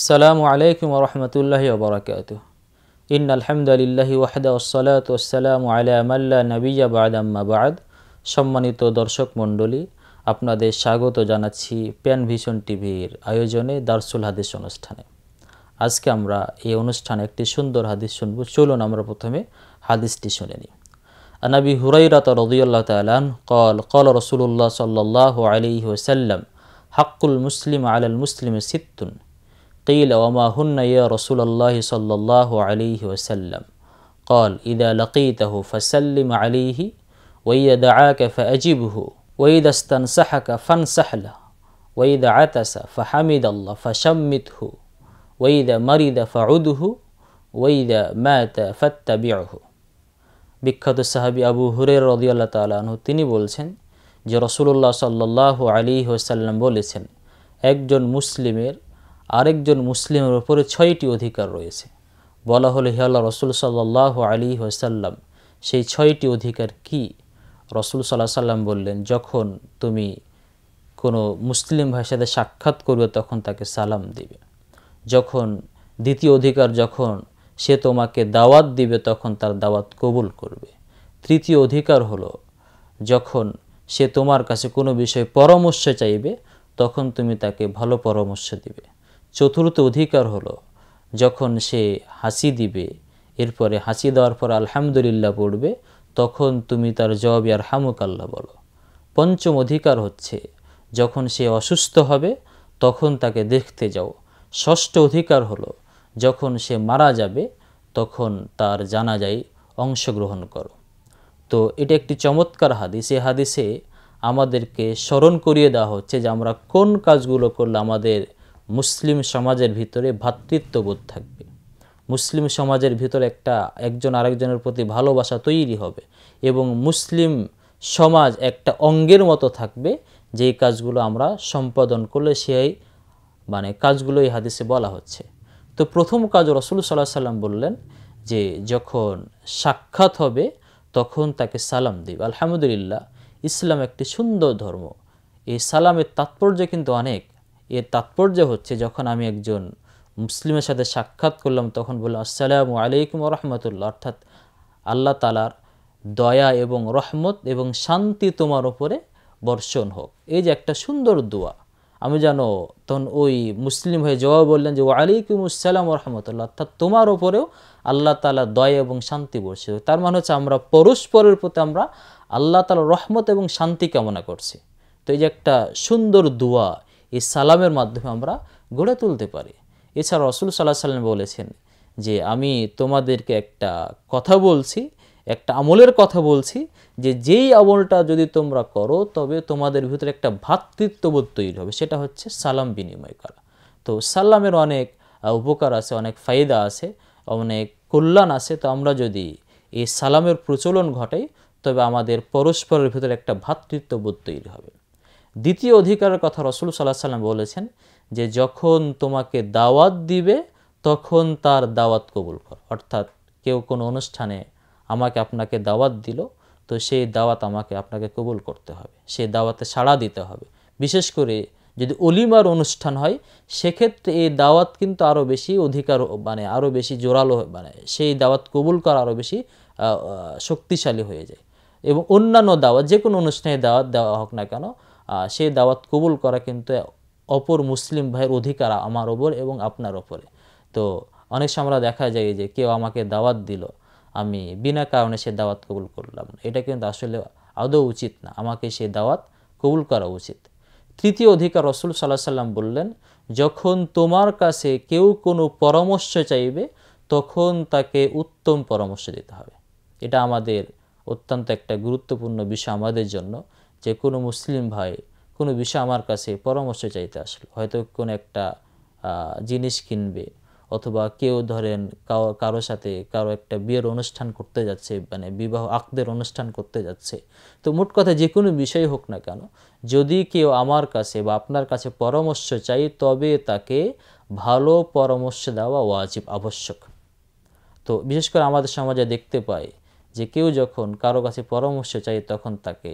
আসসালামু আলাইকুম ওয়া রাহমাতুল্লাহি ওয়া বারাকাতুহু। ইন্নাল হামদালিল্লাহি ওয়াহদা ওয়াসসালাতু ওয়াসসালামু আলা মান লা নাবিয়্যা বা'দা আম্মা বা'দ। সম্মানিত দর্শক মণ্ডলী, আপনাদের স্বাগত জানাচ্ছি প্যান ভিশন টিভির আয়োজনে দারসুল হাদিস অনুষ্ঠানে। আজকে আমরা এই অনুষ্ঠানে একটি সুন্দর হাদিস শুনব। চলুন আমরা প্রথমে হাদিসটি শুনে নিই। আন আবি হুরায়রা রাদিয়াল্লাহু তাআলা আনহু قال قال رسول الله صلى الله عليه وسلم حق المسلم على المسلم ست قيل وما هن يا رسول الله صلى الله عليه وسلم قال إذا لقيته فسلم عليه وإذا دعاك فأجبه وإذا استنصحك فانصح له وإذا عطس فحمد الله فشمته وإذا مرض فعده وإذا مات فاتبعه। বিখ্যাত সাহাবী আবু হুরায়রা রাদিয়াল্লাহু তাআলা আনহু তিনি বলছেন যে রাসূলুল্লাহ সাল্লাল্লাহু আলাইহি ওয়াসাল্লাম বলেছেন, একজন মুসলিমের আরেকজন মুসলিমের উপরে 6টি অধিকার রয়েছে। বলা হলো, হে আল্লাহ রাসূল সাল্লাল্লাহু আলাইহি ওয়াসাল্লাম, সেই 6টি অধিকার কি? রাসূল সাল্লাল্লাহু আলাইহি ওয়াসাল্লাম বললেন, যখন তুমি কোনো মুসলিম ভাইয়ের সাথে সাক্ষাৎ করবে তখন তাকে সালাম দিবে। যখন দ্বিতীয় অধিকার, যখন সে তোমাকে দাওয়াত দিবে তখন তার দাওয়াত কবুল করবে। তৃতীয় অধিকার হলো, যখন সে তোমার কাছে কোনো বিষয়ে পরামর্শ চাইবে তখন তুমি তাকে ভালো পরামর্শ দিবে। চতুর্থ অধিকার হলো, যখন সে হাসি দিবে, এরপরে হাসি দেওয়ার পর আলহামদুলিল্লাহ পড়বে, তখন তুমি তার জবাবে আরহামুকাল্লাহ বলো। পঞ্চম অধিকার হচ্ছে, যখন সে অসুস্থ হবে তখন তাকে দেখতে যাও। ষষ্ঠ অধিকার হলো, যখন সে মারা যাবে তখন তার জানাজায় অংশগ্রহণ করো। তো এটা একটি চমৎকার হাদিস। এই হাদিসে আমাদেরকে স্মরণ করিয়ে দেওয়া হচ্ছে যে আমরা কোন কাজগুলো করলে আমাদের মুসলিম সমাজের ভিতরে ভ্রাতৃত্ববোধ থাকবে, মুসলিম সমাজের ভিতরে একজন আরেকজনের প্রতি ভালোবাসা তৈরি হবে এবং মুসলিম সমাজ একটা অঙ্গের মতো থাকবে, যেই কাজগুলো আমরা সম্পাদন করলে সেই কাজগুলো এই হাদিসে বলা হচ্ছে। তো প্রথম কাজ রাসূল সাল্লাল্লাহু আলাইহি ওয়াসাল্লাম বললেন যে যখন সাক্ষাৎ হবে তখন তাকে সালাম দিবে। আলহামদুলিল্লাহ, ইসলাম একটি সুন্দর ধর্ম। এই সালামের তাৎপর্য কিন্তু অনেক। এর তাৎপর্য হচ্ছে, যখন আমি একজন মুসলিমের সাথে সাক্ষাৎ করলাম তখন বললাম আসসালামু আলাইকুম ওয়া রাহমাতুল্লাহ, অর্থাৎ আল্লাহ তাআলার দয়া এবং রহমত এবং শান্তি তোমার উপরে বর্ষণ হোক। এই যে একটা সুন্দর দোয়া, আমি জানো তখন ওই মুসলিম হয়ে জবাব বললেন যে ওয়া আলাইকুম আসসালাম ওয়া রাহমাতুল্লাহ, অর্থাৎ তোমার উপরেও আল্লাহ তাআলা দয়া এবং শান্তি বর্ষিত হোক। তার মানে হচ্ছে আমরা পরস্পরের প্রতি আমরা আল্লাহ তাআলার রহমত এবং শান্তি কামনা করছি। তো এই যে একটা সুন্দর দোয়া এই সালামের মাধ্যমে আমরা গড়ে তুলতে পারি। এছাড়া রাসূল সাল্লাল্লাহু আলাইহি ওয়াসাল্লাম বলেছেন যে আমি তোমাদেরকে একটা কথা বলছি, একটা আমলের কথা বলছি, যে যেই আমলটা যদি তোমরা করো তবে তোমাদের ভিতরে একটা ভ্রাতৃত্ববোধ তৈরি হবে, সেটা হচ্ছে সালাম বিনিময় করা। তো সালামের অনেক উপকার আছে, অনেক ফায়দা আছে, অনেক কল্যাণ আছে। তো আমরা যদি এই সালামের প্রচলন ঘটাই তবে আমাদের পরস্পরের ভিতরে একটা ভ্রাতৃত্ববোধ তৈরি হবে। দ্বিতীয় অধিকারের কথা রাসূল সাল্লাল্লাহু আলাইহি ওয়াসাল্লাম বলেছেন যে যখন তোমাকে দাওয়াত দিবে তখন তার দাওয়াত কবুল কর। অর্থাৎ কেউ কোনো অনুষ্ঠানে আমাকে আপনাকে দাওয়াত দিল, তো সেই দাওয়াত আমাকে আপনাকে কবুল করতে হবে, সেই দাওয়াতে সাড়া দিতে হবে। বিশেষ করে যদি অলিমার অনুষ্ঠান হয় সেক্ষেত্রে এই দাওয়াত কিন্তু আরও বেশি অধিকার আরও বেশি জোরালো, সেই দাওয়াত কবুল করা আরও বেশি শক্তিশালী হয়ে যায়। এবং অন্যান্য দাওয়াত, যে কোনো অনুষ্ঠানে দাওয়াত দেওয়া হোক না কেন, সেই দাওয়াত কবুল করা কিন্তু অপর মুসলিম ভাইয়ের অধিকার আমার ওপর এবং আপনার ওপরে। তো অনেক সময় আমরা দেখা যায় যে কেউ আমাকে দাওয়াত দিল, আমি বিনা কারণে সে দাওয়াত কবুল করলাম, এটা কিন্তু আসলে আদৌ উচিত না। আমাকে সেই দাওয়াত কবুল করা উচিত। তৃতীয় অধিকার রাসূল সাল্লাল্লাহু আলাইহি ওয়াসাল্লাম বললেন, যখন তোমার কাছে কেউ কোনো পরামর্শ চাইবে তখন তাকে উত্তম পরামর্শ দিতে হবে। এটা আমাদের অত্যন্ত একটা গুরুত্বপূর্ণ বিষয় আমাদের জন্য, যে কোনো মুসলিম ভাই কোনো বিষয় আমার কাছে পরামর্শ চাইতে আসলো, হয়তো কোনো একটা জিনিস কিনবে, অথবা কেউ ধরেন কারো সাথে কারো একটা বিয়ের অনুষ্ঠান করতে যাচ্ছে, বিবাহ আকদের অনুষ্ঠান করতে যাচ্ছে। তো মোট কথা যে কোনো বিষয় হোক না কেন, যদি কেউ আমার কাছে বা আপনার কাছে পরামর্শ চাই তবে তাকে ভালো পরামর্শ দেওয়া ওয়াজিব, আবশ্যক। তো বিশেষ করে আমাদের সমাজে দেখতে পাই যে কেউ যখন কারো কাছে পরামর্শ চাই তখন তাকে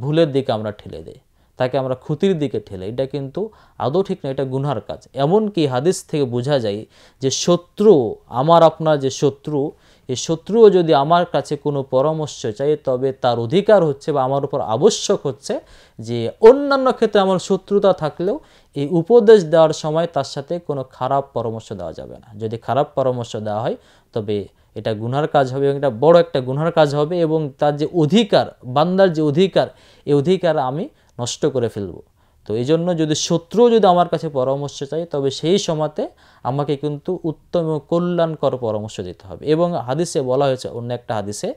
ভুলের দিকে আমরা ঠেলে দেই, তাকে আমরা ক্ষতির দিকে ঠেলে, এটা কিন্তু আদৌ ঠিক না, এটা গুনহার কাজ। এমনকি হাদিস থেকে বোঝা যায় যে শত্রু, আমার আপনার যে শত্রু, এই শত্রুও যদি আমার কাছে কোনো পরামর্শ চাই, তবে তার অধিকার হচ্ছে বা আমার উপর আবশ্যক হচ্ছে যে অন্যান্য ক্ষেত্রে আমার শত্রুতা থাকলেও এই উপদেশ দেওয়ার সময় তার সাথে কোনো খারাপ পরামর্শ দেওয়া যাবে না। যদি খারাপ পরামর্শ দেওয়া হয় তবে এটা গুনহার কাজ হবে, এবং এটা বড় একটা গুনহার কাজ হবে, এবং তার যে অধিকার, বান্দার যে অধিকার, এই অধিকার আমি নষ্ট করে ফেলব। তো এই জন্য যদি শত্রু যদি আমার কাছে পরামর্শ চাই, তবে সেই সময়তে আমাকে কিন্তু উত্তম ও কল্যাণকর পরামর্শ দিতে হবে। এবং হাদিসে বলা হয়েছে, অন্য একটা হাদিসে,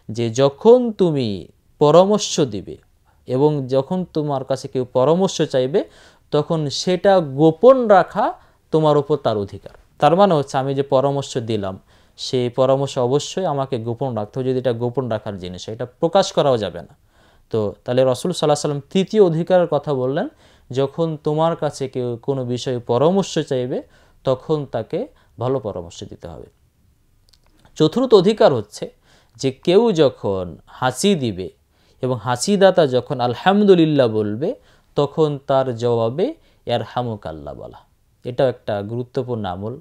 যে যখন তুমি পরামর্শ দিবে এবং যখন তোমার কাছে কেউ পরামর্শ চাইবে, তখন সেটা গোপন রাখা তোমার উপর তার অধিকার। তার মানে হচ্ছে আমি যে পরামর্শ দিলাম, সেই পরামর্শ অবশ্যই আমাকে গোপন রাখতে হবে। যদি এটা গোপন রাখার জিনিস, এটা প্রকাশ করাও যাবে না। তো তাহলে রাসূল সাল্লাল্লাহু আলাইহি ওয়াসাল্লাম তৃতীয় অধিকারের কথা বললেন, যখন তোমার কাছে কেউ কোনো বিষয়ে পরামর্শ চাইবে, তখন তাকে ভালো পরামর্শ দিতে হবে। চতুর্থ অধিকার হচ্ছে যে কেউ যখন হাসি দিবে এবং হাসিদাতা যখন আলহামদুলিল্লাহ বলবে, তখন তার জবাবে ইয়ারহামুকাল্লাহ বলা। এটাও একটা গুরুত্বপূর্ণ আমল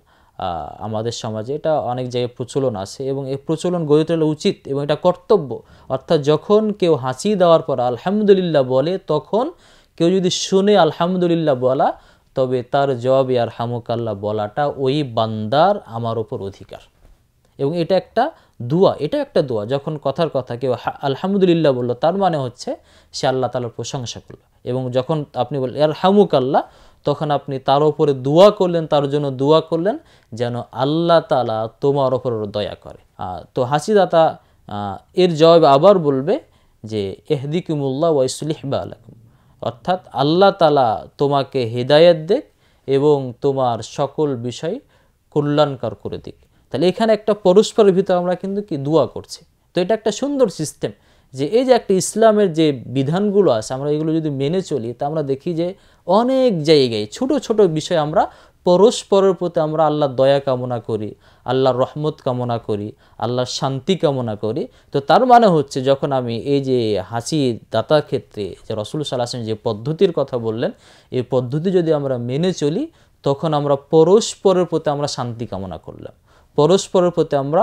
আমাদের সমাজে, এটা অনেক জায়গায় প্রচলন আছে, এবং এই প্রচলন গড়ে তোলা উচিত এবং এটা কর্তব্য। অর্থাৎ যখন কেউ হাসি দেওয়ার পর আলহামদুলিল্লাহ বলে, তখন কেউ যদি শুনে আলহামদুলিল্লাহ বলা, তবে তার জবাবে ইয়ারহামুকাল্লাহ বলাটা ওই বান্দার আমার ওপর অধিকার। এবং এটা একটা দোয়া, এটা একটা দোয়া। যখন কথার কথা কেউ আলহামদুলিল্লাহ বললো, তার মানে হচ্ছে সে আল্লাহ তাআলার প্রশংসা করলো। এবং যখন আপনি বললেন ইয়ারহামুকাল্লাহ, তখন আপনি তার উপরে দোয়া করলেন, তার জন্য দোয়া করলেন যেন আল্লাহ তাআলা তোমার উপর দয়া করে। তো হাসিদাতা এর জবাব আবার বলবে যে ইহদিকুমুল্লাহ ওয়া ইসলিহ বালাকুম, অর্থাৎ আল্লাহ তাআলা তোমাকে হেদায়েত দেখ এবং তোমার সকল বিষয় কল্যাণকর করে দিক। তাহলে এখানে একটা পরস্পরের ভিতরে আমরা কিন্তু কি দোয়া করছি। তো এটা একটা সুন্দর সিস্টেম, যে এই যে একটা ইসলামের যে বিধানগুলো আছে, আমরা এগুলো যদি মেনে চলি, তা আমরা দেখি যে অনেক জায়গায় ছোট ছোট বিষয় আমরা পরস্পরের প্রতি আমরা আল্লাহর দয়া কামনা করি, আল্লাহর রহমত কামনা করি, আল্লাহর শান্তি কামনা করি। তো তার মানে হচ্ছে যখন আমি এই যে হাসি দাতার ক্ষেত্রে যে রাসূল সাল্লাল্লাহু আলাইহি ওয়াসাল্লাম যে পদ্ধতির কথা বললেন, এই পদ্ধতি যদি আমরা মেনে চলি, তখন আমরা পরস্পরের প্রতি আমরা শান্তি কামনা করলাম, পরস্পরের প্রতি আমরা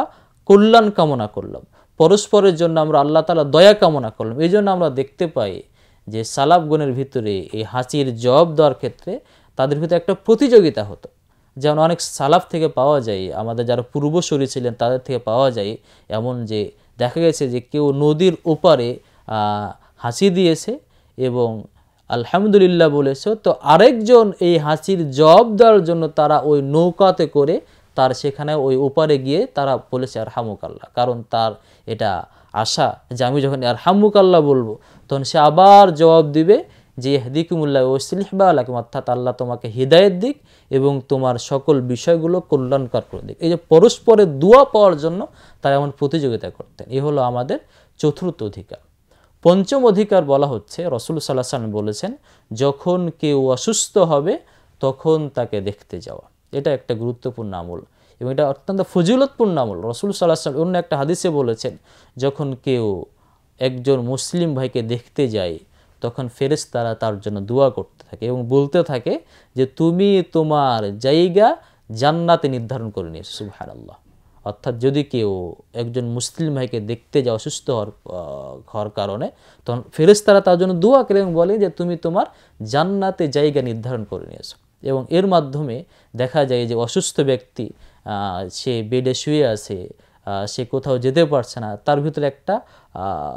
কল্যাণ কামনা করলাম, পরস্পরের জন্য আমরা আল্লাহ তাআলা দয়া কামনা করলাম। এই জন্য আমরা দেখতে পাই যে সালাফগণের ভিতরে এই হাসির জবাব দেওয়ার ক্ষেত্রে তাদের ভিতরে একটা প্রতিযোগিতা হতো। যেমন অনেক সালাফ থেকে পাওয়া যায়, আমাদের যারা পূর্বসূরি ছিলেন তাদের থেকে পাওয়া যায় এমন, যে দেখা গেছে যে কেউ নদীর ওপারে হাসি দিয়েছে এবং আলহামদুলিল্লাহ বলেছে, তো আরেকজন এই হাসির জবাব দেওয়ার জন্য তারা ওই নৌকাতে করে তার সেখানে ওই ওপারে গিয়ে তারা বলেছে ইয়ারহামুকাল্লাহ। কারণ তার এটা আশা যে আমি যখন ইয়ারহামুকাল্লাহ বলবো, তখন সে আবার জবাব দিবে যে ইহদিকুমুল্লাহ ওয়া ইসলিহ বালাকুম, অর্থাৎ আল্লাহ তোমাকে হিদায়াত দিক এবং তোমার সকল বিষয়গুলো কল্যাণকর করে দিক। এই যে পরস্পরের দোয়া পাওয়ার জন্য তারা এমন প্রতিযোগিতা করতেন। এই হলো আমাদের চতুর্থ অধিকার। পঞ্চম অধিকার বলা হচ্ছে, রাসূল সাল্লাল্লাহু আলাইহি ওয়াসাল্লাম বলেছেন, যখন কেউ অসুস্থ হবে তখন তাকে দেখতে যাওয়া। এটা একটা গুরুত্বপূর্ণ আমল এবং এটা অত্যন্ত ফজিলতপূর্ণ আমল। রাসূল সাল্লাল্লাহু আলাইহি ওয়াসাল্লাম অন্য একটা হাদিসে বলেছেন, যখন কেউ একজন মুসলিম ভাইকে দেখতে যায়, তখন ফেরেশতারা তার জন্য দোয়া করতে থাকে এবং বলতে থাকে যে তুমি তোমার জায়গা জান্নাতে নির্ধারণ করে নিয়েছো। সুবহানাল্লাহ। অর্থাৎ যদি কেউ একজন মুসলিম ভাইকে দেখতে যায় অসুস্থ হওয়ার কারণে, তখন ফেরেশতারা তার জন্য দোয়া করে এবং বলে যে তুমি তোমার জান্নাতে জায়গা নির্ধারণ করে নিয়েছো। এবং এর মাধ্যমে দেখা যায় যে অসুস্থ ব্যক্তি সে বেডে শুয়ে আছে, সে কোথাও যেতে পারছে না, তার ভিতরে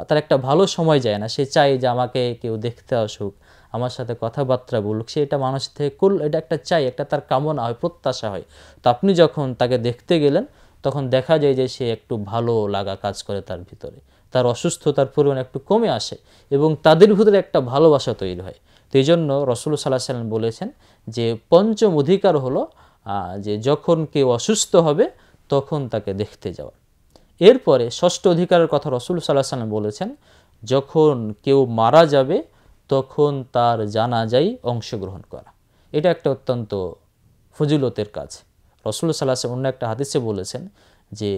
তার একটা ভালো সময় যায় না, সে চায় যে আমাকে কেউ দেখতে আসুক, আমার সাথে কথাবার্তা বলুক, সে এটা মানুষ থেকে এটা একটা চাই, একটা তার কামনা হয়, প্রত্যাশা হয়। তো আপনি যখন তাকে দেখতে গেলেন, তখন দেখা যায় যে সে একটু ভালো লাগা কাজ করে তার ভিতরে, তার অসুস্থতার পরিমাণ একটু কমে আসে এবং তাদের ভিতরে একটা ভালোবাসা তৈরি হয়। তো এই জন্য রাসূল সাল্লাল্লাহু আলাইহি ওয়াসাল্লাম বলেছেন যে পঞ্চম অধিকার হলো যে যখন কেউ অসুস্থ হবে তখন তাকে দেখতে যাওয়া। এরপরে ষষ্ঠ অধিকারের কথা রাসূল সাল্লাল্লাহু আলাইহি ওয়াসাল্লাম বলেছেন, যখন কেউ মারা যাবে তখন তার জানাজায় অংশগ্রহণ করা। এটা একটা অত্যন্ত ফজিলতের কাজ। রাসূল সাল্লাল্লাহু আলাইহি ওয়াসাল্লাম অন্য একটা হাদিসে বলেছেন যে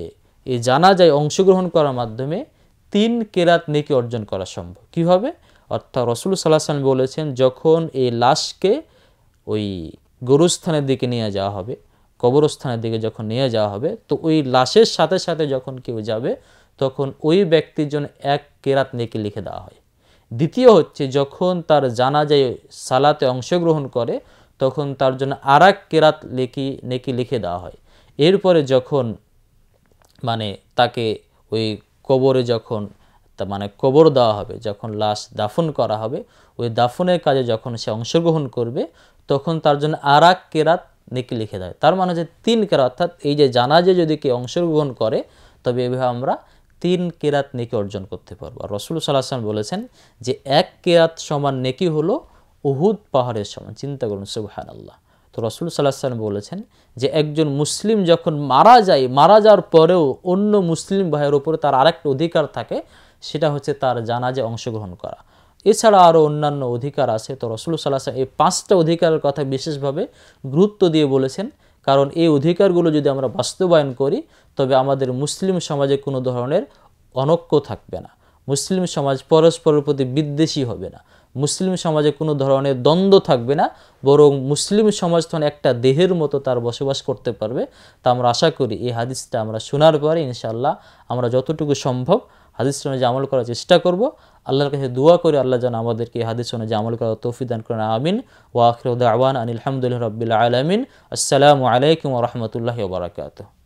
এই জানাজায় অংশগ্রহণ করার মাধ্যমে 3 কেরাত নেকি অর্জন করা সম্ভব। কীভাবে? অর্থাৎ রাসূল সাল্লাল্লাহু আলাইহি ওয়াসাল্লাম বলেছেন, যখন এই লাশকে ওই গোরস্থানের দিকে নিয়ে যাওয়া হবে, কবরস্থানের দিকে যখন নিয়ে যাওয়া হবে, তো ওই লাশের সাথে সাথে যখন কেউ যাবে তখন ওই ব্যক্তির জন্য 1 কেরাত নেকি লিখে দেওয়া হয়। দ্বিতীয় হচ্ছে, যখন তার জানাজায় সালাতে অংশগ্রহণ করে তখন তার জন্য আর 1 কেরাত নেকি লিখে দেওয়া হয়। এরপরে যখন মানে তাকে ওই কবরে যখন মানে কবর দেওয়া হবে, যখন লাশ দাফন করা হবে, ওই দাফনের কাজে যখন সে অংশগ্রহণ করবে তখন তার জন্য আর 1 কেরাত নেকি লিখে দেয়। তার মানে যে 3 কেরাত, অর্থাৎ এই যে জানাজে যদি কেউ অংশগ্রহণ করে তবে এভাবে আমরা 3 কেরাত নেকি অর্জন করতে পারবো। আর রাসূল সাল্লাল্লাহু আলাইহি ওয়াসাল্লাম বলেছেন যে 1 কেরাত সমান নেকি হলো উহুদ পাহাড়ের সমান। চিন্তা করুন, সুবহানাল্লাহ। তো রাসূল সাল্লাল্লাহু আলাইহি ওয়াসাল্লাম বলেছেন যে একজন মুসলিম যখন মারা যায়, মারা যাওয়ার পরেও অন্য মুসলিম ভাইয়ের উপরে তার আরেকটা অধিকার থাকে, সেটা হচ্ছে তার জানাজে অংশগ্রহণ করা। এছাড়া আরও অন্যান্য অধিকার আছে। তো রাসূল সাল্লাল্লাহু আলাইহি ওয়াসাল্লাম এই 5টা অধিকারের কথা বিশেষভাবে গুরুত্ব দিয়ে বলেছেন, কারণ এই অধিকারগুলো যদি আমরা বাস্তবায়ন করি তবে আমাদের মুসলিম সমাজে কোনো ধরনের অনৈক্য থাকবে না, মুসলিম সমাজ পরস্পরের প্রতি বিদ্বেষী হবে না, মুসলিম সমাজে কোনো ধরনের দ্বন্দ্ব থাকবে না, বরং মুসলিম সমাজ তখন একটা দেহের মতো তার বসবাস করতে পারবে। তা আমরা আশা করি এই হাদিসটা আমরা শোনার পরে ইনশাআল্লাহ আমরা যতটুকু সম্ভব হাদিসটা অনুযায়ী আমল করার চেষ্টা করব। আল্লাহর কাছে দোয়া করি আল্লাহ যেন আমাদেরকে এই হাদিস অনুযায়ী আমল করার তৌফিক দান করেন। আমিন। ওয়া আখিরু দাওয়ানা আনিল হামদুলিল্লাহি রাব্বিল আলামিন। আসসালামু আলাইকুম ওয়া রাহমাতুল্লাহি ওয়া বারাকাতুহু।